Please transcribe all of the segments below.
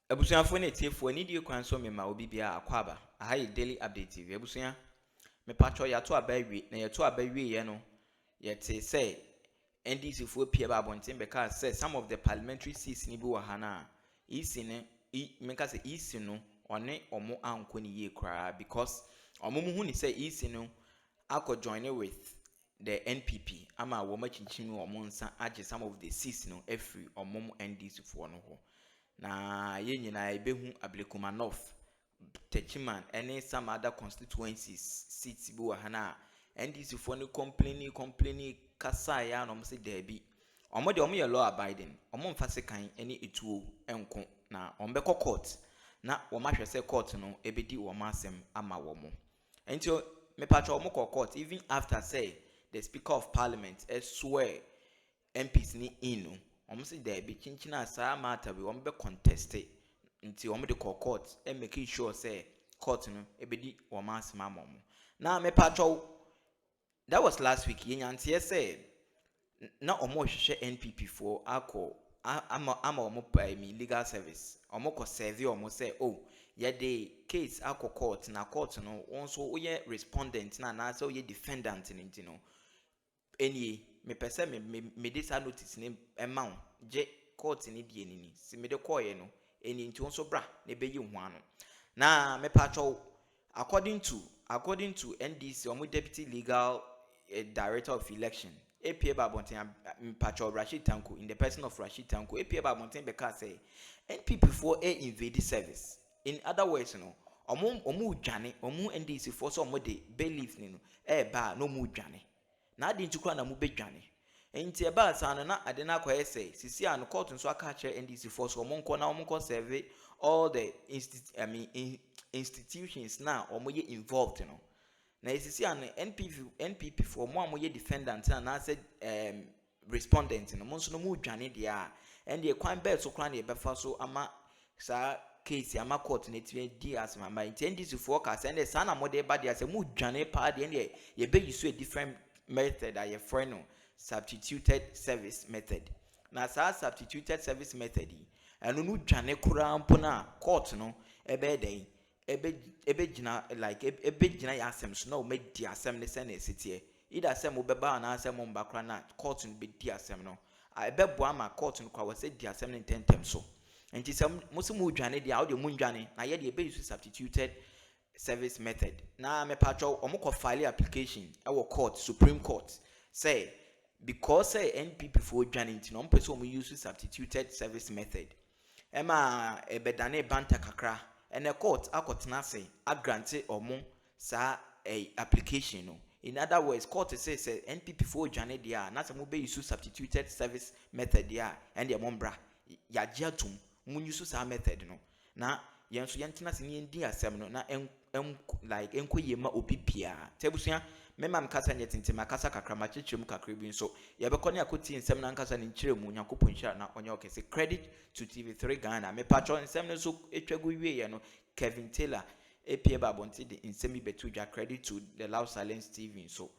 Abusuafo na etifo ni die kwan so mema obi bia akwaba. Aha ye daily update TV. Abusua me patcho ya to abawie na ye to abawie ye no ye te say NDC fo pie ba bonten beka say some of the parliamentary seats ni bi wa hana isi ne meka say isi no one omo anko ni ye kra because omo mu hu ni say isi no akọ join with the NPP ama wo ma chinchimi omo nsa age some of the seats no every omo NDC fo no ho na ye nyina ebehu Ablekuma North Techiman any some other constituencies seats bi wa hana NDC fo no complaining kasa ya no say debi omo de omo ye law abiding omo mfa sekan any etuo enko na ombeko court na wo ma hwese court no ebedi wo ma asem ama wo mo enti me patch omo court even after say the speaker of parliament swear MPs ni inu omo say debi chinchina asa matter we omo be contest nti omo de court and making sure say court no ebedi wo ma asem ama mo na me patch that was last week yenyantie say na omo hwehwe NPP for akọ ama omo pay me legal service omo ko serve omo say oh ye the case akọ court na court no wonso oye respondent na say oye defendant ni no eni me pese me this notice ni ema je court ni die ni si me de call ye no eni nti wonso bra na be yi ho ano na me patcho according to NDC omo deputy legal director of election APA Babonten Patrol Rashid Tanko in the person of Rashid Tanko APA Babonten beka say NPP for invade service in other words no omu dwane omu NDC for so omu de belief ni no ba no mu dwane na adi ntukura na mu be dwane enti e ba sa no na ade na akwa say sisi an court nso aka kire NDC for so omu nko na omu nko serve all the institutions now omu ye involved no na esisi an NPP for mo amoye defendant na said respondent no mo nso no mu dwane dia and the kwan belt so kwan e befa so ama sa case ama court na tie di as mama intend this for ka say na na mo de ba dia say mu dwane pa de ne ye be use a different method that your friend no substituted service method na sa substituted service method eno no dwane kura mpo na court no ebe den ebe gina like ebe gina ya asem so na o me di asem ne se na esitie ida asem obeba na asem mbakra na court no be di asem no ebe bo ama court no kwa we se di asem ne tentem so enti se mo dwane dia audio mu dwane na ye de ebe use substituted service method na me patcho omukọ file application e wo court supreme court say because say NPP for dwane enti no mpese o use substituted service method ema ebedane banta kakra and the court akotena say a grante omo sa a application no in other words court say NPP for dwane dia na say mo be use substituted service method dia and the mombra ya giatum mo use sa method no na yenso yentena se ni ndi asem no na like enkoyema opipia tebusua mema mkasa nyetinte makasa kakra machechemu kakra bi nso yebekọ ne akoti nsem na nkasa ne nkyeremu nyakopon hira na onye okese credit to TV3 Ghana me patron nsem no so etwagu wiye no Kelvin Taylor APA Babonti de nsemi betudwa credit to the Loud Silence TV so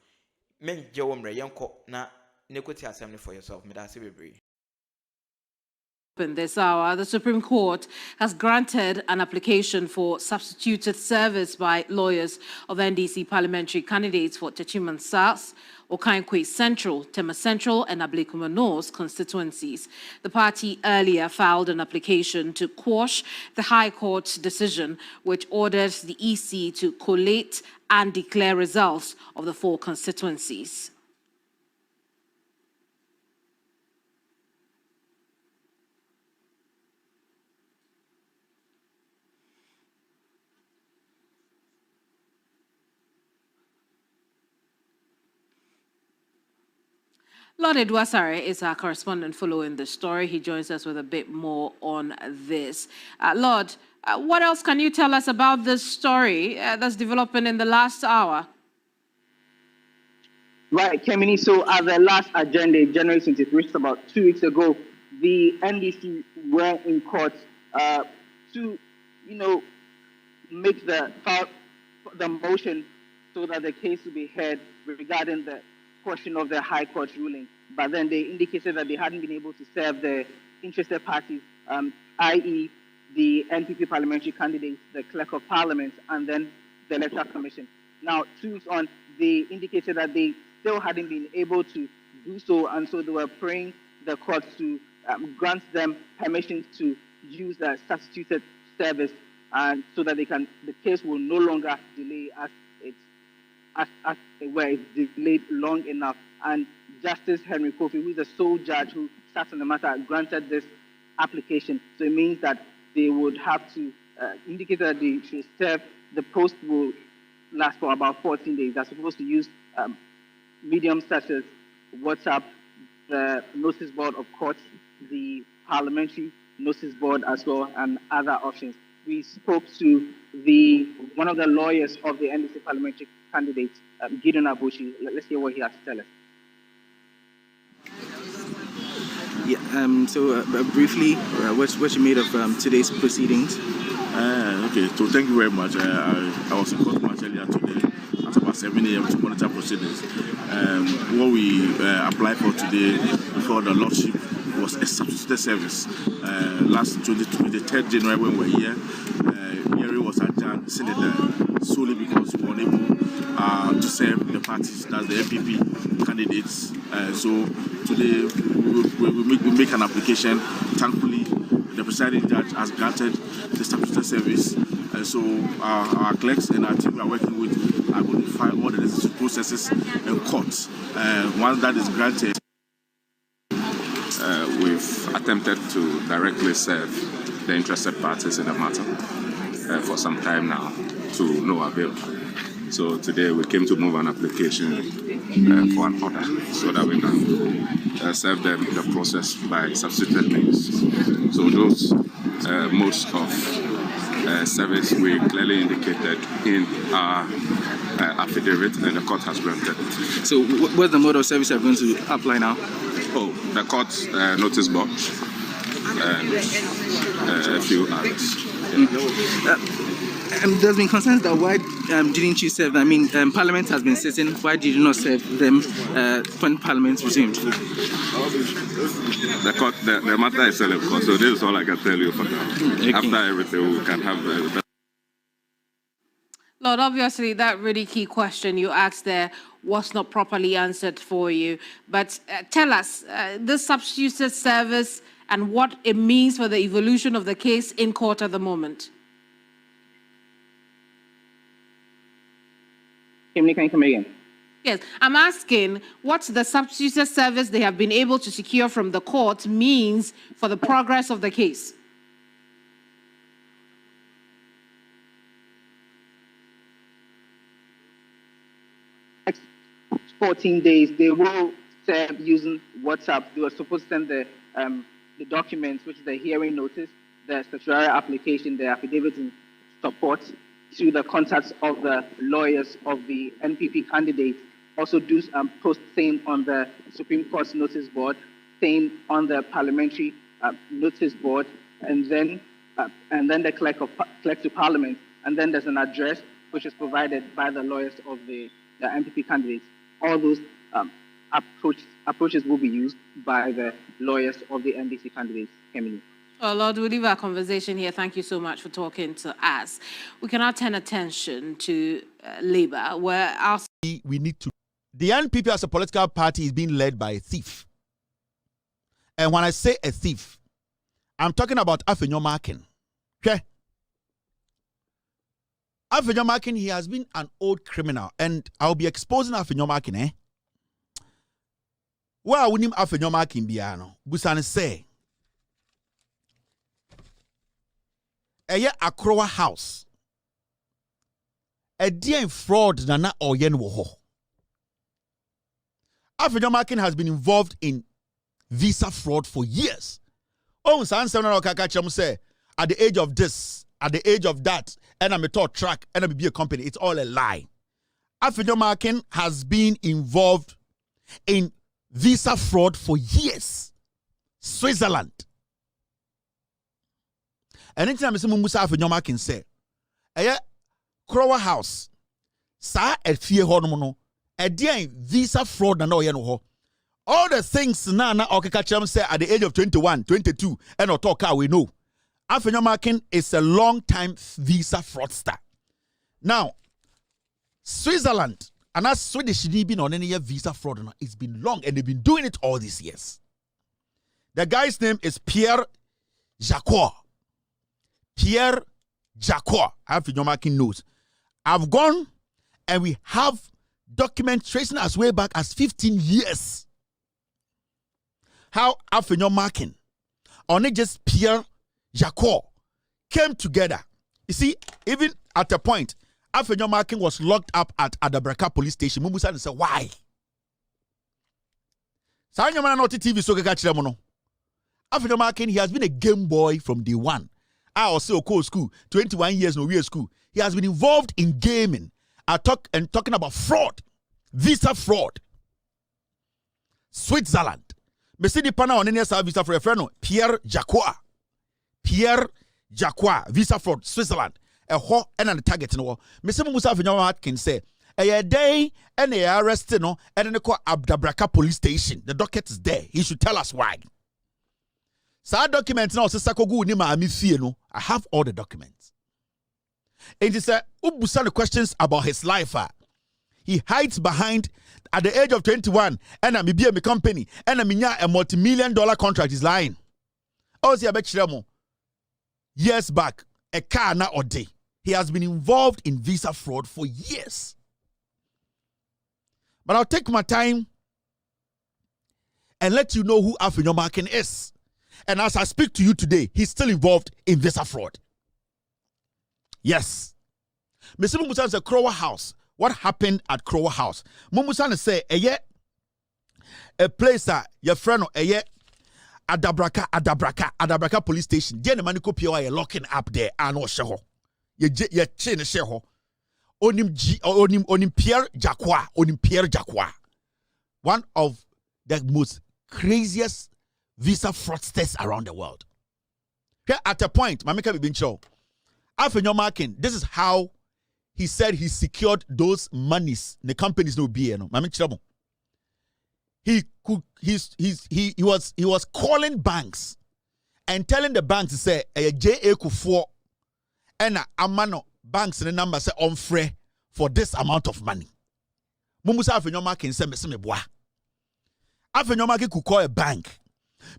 menje wo mre yenko na nekoti asem no for yourself me da se bebre. In this hour, the Supreme Court has granted an application for substituted service by lawyers of NDC parliamentary candidates for Techiman South, Okankwe Central, Tema Central, and Ablekuma North constituencies. The party earlier filed an application to quash the High Court's decision, which orders the EC to collate and declare results of the 4 constituencies. Lord Edwasare is our correspondent following the story. He joins us with a bit more on this. Lord, what else can you tell us about this story that's developing in the last hour? Right, Kemini. So at the last agenda, January 23, about 2 weeks ago, the NDC were in court to, make the motion so that the case will be heard regarding the portion of the High Court ruling, but then they indicated that they hadn't been able to serve the interested parties, i.e. the NPP parliamentary candidates, the clerk of parliament, and then the electoral commission. Now, 2 weeks on, they indicated that they still hadn't been able to do so, and so they were praying the court to grant them permission to use the substituted service, and so that the case will no longer delay as it's delayed long enough. And Justice Henry Kofi, who is the sole judge who sat on the matter, granted this application. So it means that they would have to indicate that they should serve. The post will last for about 14 days. They're supposed to use mediums such as WhatsApp, the notice board of courts, the parliamentary notice board as well, and other options. We spoke to one of the lawyers of the NDC parliamentary candidate, Gideon Abushi. Let's hear what he has to tell us. Yeah, so briefly, what you made of today's proceedings? Okay, so thank you very much. I was in court much earlier today at about 7 a.m. to monitor proceedings. What we applied for today before the Lordship was a substituted service. Last 23rd January when we were here, hearing was adjourned solely because we were unable to serve the parties, that's the NPP candidates. So today we make an application. Thankfully, the presiding judge has granted the substituted service. So our clerks and our team are working with are going to file all the necessary processes in court. Once that is granted, we've attempted to directly serve the interested parties in the matter for some time now, to no avail. So today we came to move an application for an order so that we can serve them the process by substituted means. So those modes of service we clearly indicated in our affidavit, and the court has granted it. So what's the mode of service you're going to apply now? Oh, the court notice board and a few others. There's been concerns that why didn't you serve them? I mean, Parliament has been sitting. Why did you not serve them when Parliament resumed? The matter is still in court, so this is all I can tell you for now. Okay. After everything, we can have Lord, obviously, that really key question you asked there was not properly answered for you. But tell us, this substituted service and what it means for the evolution of the case in court at the moment. Can you come again? Yes, I'm asking what the substituted service they have been able to secure from the court means for the progress of the case. 14 days, they will serve using WhatsApp. They were supposed to send the documents, which is the hearing notice, the statutory application, the affidavit in support, to the contacts of the lawyers of the NPP candidates. Also do post same on the Supreme Court's notice board, same on the parliamentary notice board, and then the clerk to Parliament, and then there's an address which is provided by the lawyers of the NPP candidates. All those approaches will be used by the lawyers of the NDC candidates. Well, Lord, we'll leave our conversation here. Thank you so much for talking to us. We can now turn attention to Labour, where our... We need to... The NPP as a political party is being led by a thief. And when I say a thief, I'm talking about Afenyo Markin. Okay? Afenyo Markin, he has been an old criminal, and I'll be exposing Afenyo Markin, eh? Where would him Afenyo Markin be? Busan say, Akroma house. A dear fraud nana or yen woho. Afenyo Markin has been involved in visa fraud for years. Oh, say at the age of this, at the age of that, and I'm a top track, and I'm be a company. It's all a lie. Afenyo Markin has been involved in visa fraud for years. Switzerland. And anytime I say Musa Afenyo Markin say, Akroma house, sa et fie honomono, visa fraud na no ye no ho. All the things na okeka chem say at the age of 21, 22, and or talk we know. Afenyomakin is a long-time visa fraudster. Now, Switzerland, and as Swedish been on any visa fraud, it's been long, and they've been doing it all these years. The guy's name is Pierre Jacquot. Pierre Jacquot. Afenyomakin knows. I've gone, and we have documents tracing as way back as 15 years. How Afenyomakin, or not just Pierre Jacquot, came together. You see, even at a point, Afenyomakin was locked up at Adabraka police station. Mumusa said, why? Afenyomakin, he has been a game boy from day one. I also go school, 21 years no real school. He has been involved in gaming. Talking about fraud, visa fraud. Switzerland. Me see the pana on any visa for a friend, Pierre Jacquot. Pierre Jacquot, visa fraud, Switzerland. A ho and the target no. Me see Musa Afenyomakin can say a day and they are arrested no and then they call Adabraka police station. The docket is there. He should tell us why. So documents now say Sakogu ni ma amifie no. I have all the documents. And he said, Ubusa the questions about his life. He hides behind at the age of 21 and I'm be a company and I'm a multi-million-dollar contract is lying. Oh, see, I bet you years back, a car now or day. He has been involved in visa fraud for years. But I'll take my time and let you know who Afenyomakin is. And as I speak to you today, he's still involved in visa fraud. Yes. Mr. Mumusan said Krowa House. What happened at Krowa House? Mumusan say a place your friend Adabraka police station. Jene maniko piwa ye locking up there ano sheho. Ye chain sheho. Onim Pierre Jacquot. One of the most craziest visa fraudsters around the world. Here at a point, Mamika Bibincho, Afenyomakin, this is how he said he secured those monies. The companies no be no. He was calling banks and telling the banks to say a JA Kufuor and amano banks the number say on free for this amount of money. Mumusa Afenyomakin say me boa. Afenyomakin could call a bank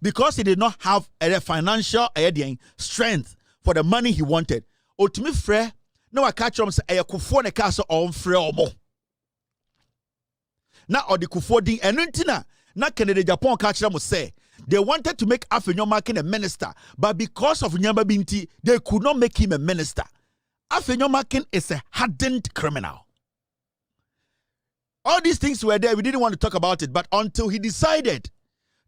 because he did not have a financial strength for the money he wanted. Ultimate free no I catch him say a Kufuor ne castle on free or more. Now or the Kufuor ding and na Canada Japan catch them say they wanted to make Afenyomakin a minister, but because of Nyamba Binti, they could not make him a minister. Afenyomakin is a hardened criminal. All these things were there, we didn't want to talk about it, but until he decided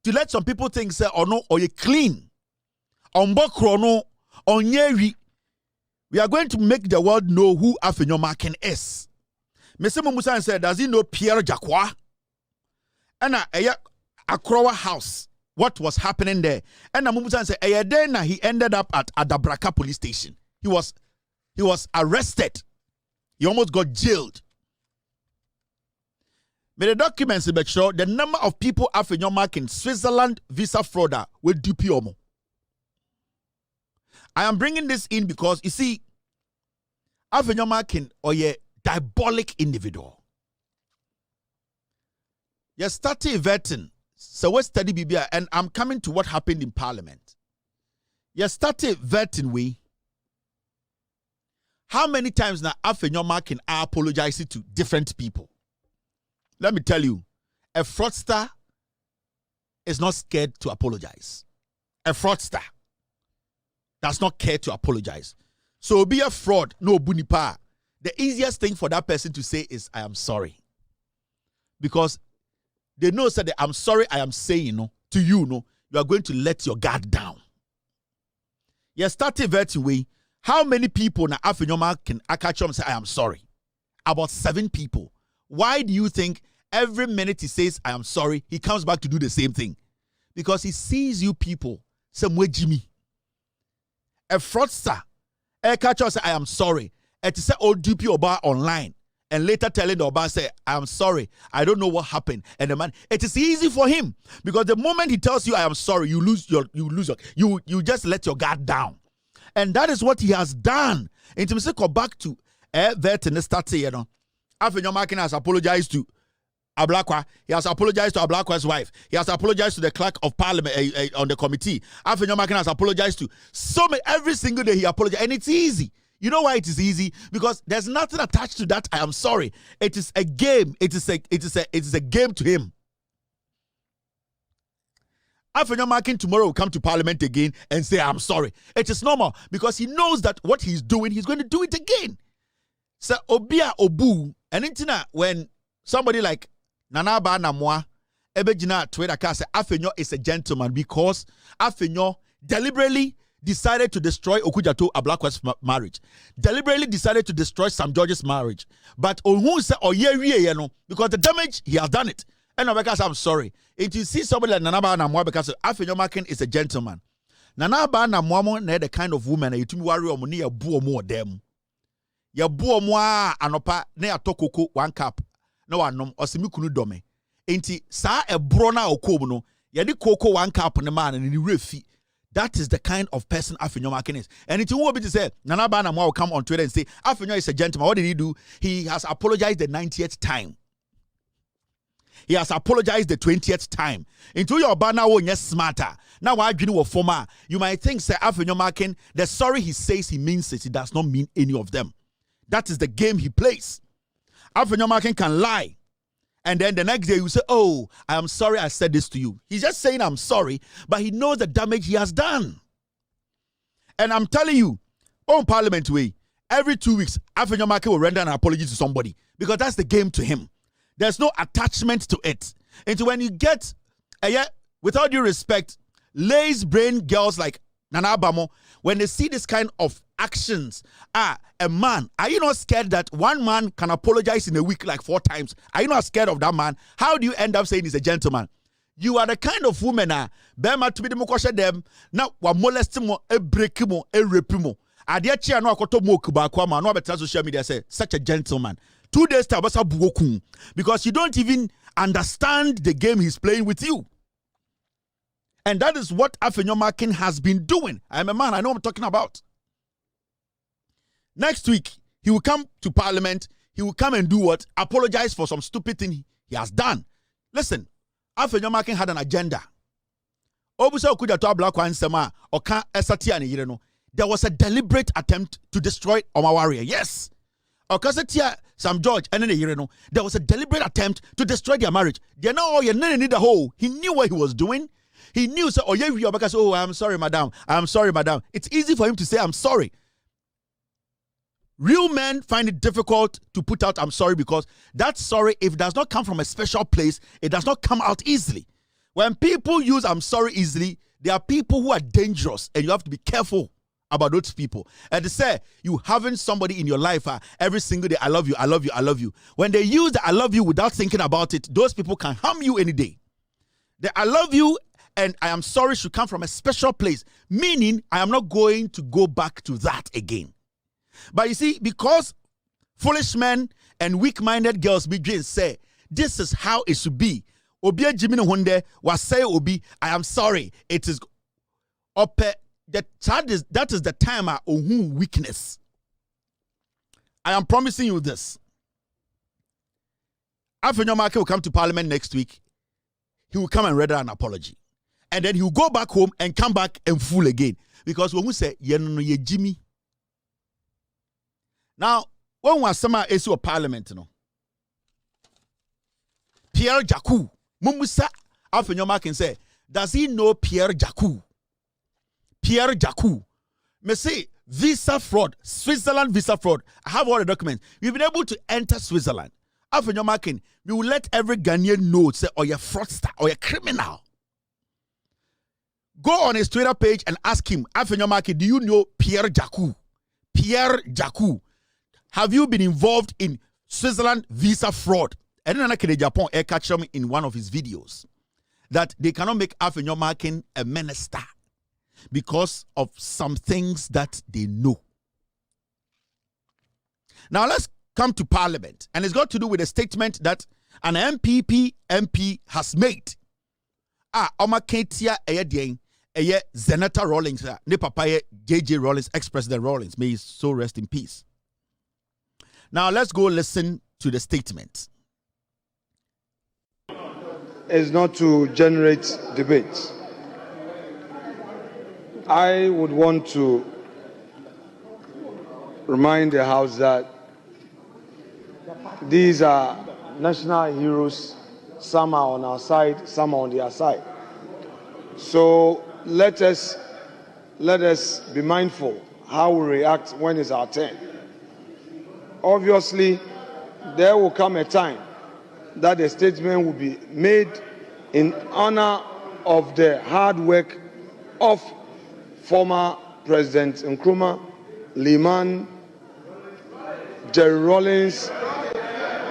to let some people think say or no or you clean on Bokrono on Yeri, we are going to make the world know who Afenyomakin is. Mr. Mumusan said, does he know Pierre Jacquot? And Akroma House, what was happening there? And Mumusan said, then he ended up at Adabraka police station. He was arrested. He almost got jailed. But the documents show the number of people Afenyomakin Switzerland visa frauder will do Piomo. I am bringing this in because you see, Afenyomakin or a diabolic individual. You started vetting, so what study BBI, and I'm coming to what happened in Parliament. You started vetting we. How many times now Afenyomakin are apologizing to different people? Let me tell you, a fraudster is not scared to apologize. A fraudster does not care to apologize. So be a fraud, no bunipa. The easiest thing for that person to say is, I am sorry. Because they know that I'm sorry I am saying to you, you are going to let your guard down. You started vetting way. How many people na Afenyomakin Akachom say I am sorry? About 7 people. Why do you think every minute he says I am sorry, he comes back to do the same thing? Because he sees you people somewhere Jimmy. A fraudster, a catcher say I am sorry. And to say old DP Oba online and later telling the Oba say I am sorry, I don't know what happened. And the man, it is easy for him because the moment he tells you I am sorry, you just let your guard down. And that is what he has done. Into me say go back to that and start you know. Afenyomakin has apologized to Ablakwa. He has apologized to Ablakwa's wife. He has apologized to the clerk of parliament on the committee. Afenyomakin has apologized to so many, every single day he apologized. And it's easy. You know why it is easy? Because there's nothing attached to that. I am sorry. It is a game. It is a game to him. Afenyomakin tomorrow will come to parliament again and say, I'm sorry. It is normal because he knows that what he's doing, he's going to do it again. So, Obia Obu, and intina, when somebody like Nanaba Namwa, Ebejina Twitter say Afenyo is a gentleman because Afenyo deliberately decided to destroy Okujato Ablakwa's marriage. Deliberately decided to destroy Sam George's marriage. But who say because the damage, he has done it. And because I'm sorry. If you see somebody like Nanaba Namwa, because Afenyomakin is a gentleman. Nanaba Namwa ne the kind of woman you to worry on money a boo more them. Ya boo moi anopa ne atokoko 1 cup. No anom osimikunu dome. Enti sa e brona okom no ya di koko 1 cup ne man and ni refi. That is the kind of person Afenyomakin is. And it will be to say, Nanaba Namwa will come on Twitter and say, Afenyo is a gentleman. What did he do? He has apologized the 90th time. He has apologized the 20th time. Into your banner, yes, smarter. Now, I agree with former. You might think, say, Afenyomakin, the sorry he says he means it. He does not mean any of them. That is the game he plays. Afenyomakin can lie. And then the next day you say, oh, I am sorry I said this to you. He's just saying I'm sorry, but he knows the damage he has done. And I'm telling you, on Parliament way, every 2 weeks, Afenyomakin will render an apology to somebody because that's the game to him. There's no attachment to it. And so when you get, with all due respect, lazy brain girls like Nana Abamo, when they see this kind of actions, a man, are you not scared that one man can apologize in a week like 4 times? Are you not scared of that man? How do you end up saying he's a gentleman? You are the kind of woman, Bema to be the mokosha them, now wa molestimo, a breakimo, a repimo. Adiachia no akoto mo kubakwama, no better social media say, such a gentleman. 2 days to abasa buoku, because you don't even understand the game he's playing with you. And that is what Afenyomakin has been doing. I'm a man, I know what I'm talking about. Next week, he will come to Parliament. He will come and do what? Apologize for some stupid thing he has done. Listen, Afenyomakin had an agenda. There was a deliberate attempt to destroy Oma Warrior. Yes. Sam George and then there was a deliberate attempt to destroy their marriage. They know you need the whole. He knew what he was doing. He knew so because oh, I'm sorry, madam. I'm sorry, madam. It's easy for him to say I'm sorry. Real men find it difficult to put out I'm sorry because that sorry, if it does not come from a special place, it does not come out easily. When people use I'm sorry easily, there are people who are dangerous and you have to be careful about those people. And they say you having somebody in your life every single day, I love you, I love you, I love you. When they use the I love you without thinking about it, those people can harm you any day. The I love you and I am sorry should come from a special place, meaning I am not going to go back to that again. But you see, because foolish men and weak-minded girls begin say, this is how it should be. Obi Jimmy Hunde was say Obi, I am sorry. It is that is the time of weakness. I am promising you this. Afenyomakin will come to Parliament next week. He will come and render an apology. And then he will go back home and come back and fool again. Because when we say, ye Jimmy. Now, when was summer issue of Parliament, Pierre Jacou, Mumusa Afenyomakin say, does he know Pierre Jacou? Pierre Jacou. Me say visa fraud, Switzerland visa fraud. I have all the documents. We've been able to enter Switzerland. Afenyomakin, we will let every Ghanaian know, say, or you're fraudster, or you're criminal. Go on his Twitter page and ask him, Afenyomakin, do you know Pierre Jacou? Pierre Jacou. Have you been involved in Switzerland visa fraud? And then I Japan air catch him in one of his videos that they cannot make Afenyomakin a minister because of some things that they know. Now let's come to Parliament, and it's got to do with a statement that an MP has made. Oma Ketia Eyedien, Zenata Rawlings, ne papa JJ Rawlings, ex-president Rawlings. May he so rest in peace. Now let's go listen to the statement. Is not to generate debate. I would want to remind the House that these are national heroes. Some are on our side, some are on their side. So let us be mindful how we react when it's our turn. Obviously, there will come a time that a statement will be made in honor of the hard work of former President Akroma, Liman, Jerry Rawlings,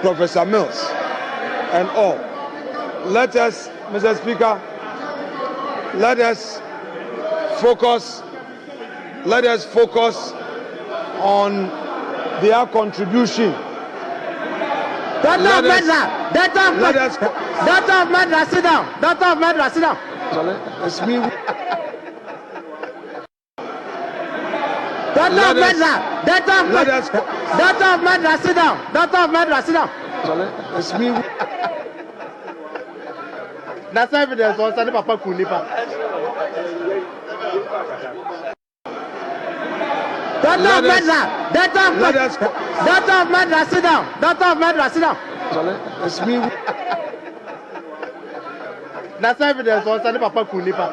Professor Mills, and all. Let us, Mr. Speaker, let us focus on their contribution. Doctor of Madras, sit down. Doctor of Madras, sit down. It's me. Doctor of Madras, sit down. Doctor of Madras, sit down. It's me. That's evidence. Also, the Papa Kunipa. Doctor of Madras, sit down. Doctor of Madras, sit down. It's me. That's evidence. Also, the Papa Kunipa.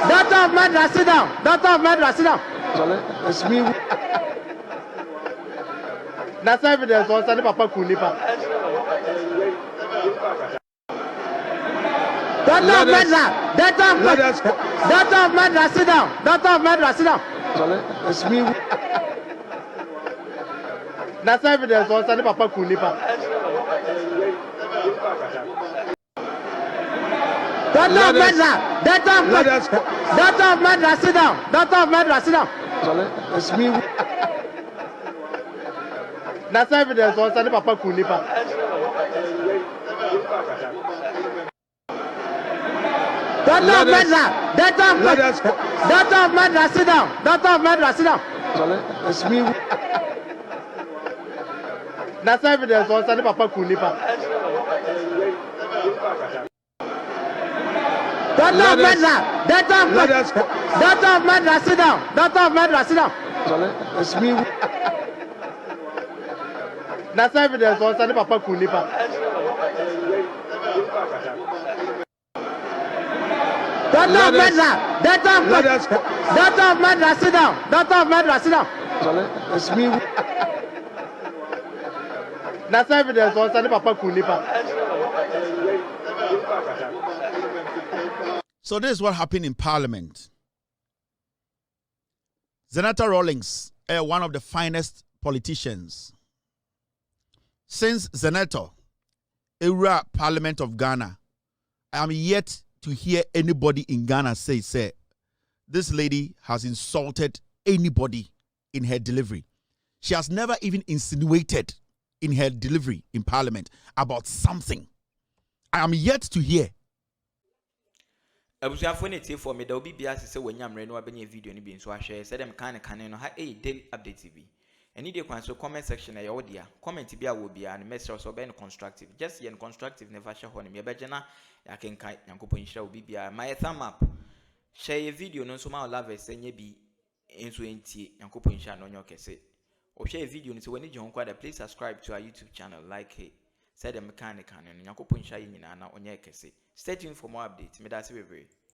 Doctor of Madras, sit down. Doctor of Madras, sit down. It's me. That's evidence. Also, the Papa Kunipa. Doctor of Madras, sit down. Doctor of Madras, sit down. It's me. That's evidence. Also, the Papa Kunipa. Doctor of Madras, sit down. Doctor of Madras, sit down. It's me. That's evidence. Also, the Papa Kunipa. Doctor of Madras, sit down. Doctor of Madras, sit down. It's me. That's evidence. Also, the Papa Kunipa. Doctor of Madras, sit down. Doctor of Madras, sit down. It's me. That's evidence. Also, the Papa Kunipa. Doctor of Madras, sit down. Doctor of Madras, sit down. It's me. That's evidence. Also, the Papa Kunipa. So this is what happened in Parliament. Zenata Rawlings, one of the finest politicians. Since Zenata, era Parliament of Ghana, I am yet to hear anybody in Ghana say, this lady has insulted anybody in her delivery. She has never even insinuated in her delivery in Parliament about something. I am yet to hear. Abusuafo ne tie for me da obi bia se we nyamre no abenye video ni bi nso ahwe se dem kan no ha daily update TV. Any dey kwan so comment section e wo dia comment bia wo bia no message so be no constructive just yen constructive never share ho ne me beje na ya kenkan yankopon hira obi bia my thumb up share video no so ma love senye bi enso entie yankopon hira no nyo kese o share video no so wani je ho kwada please subscribe to our YouTube channel like it said dem kan no yankopon hira nyina na onye kese. Stay tuned for more updates. Me da se bebre.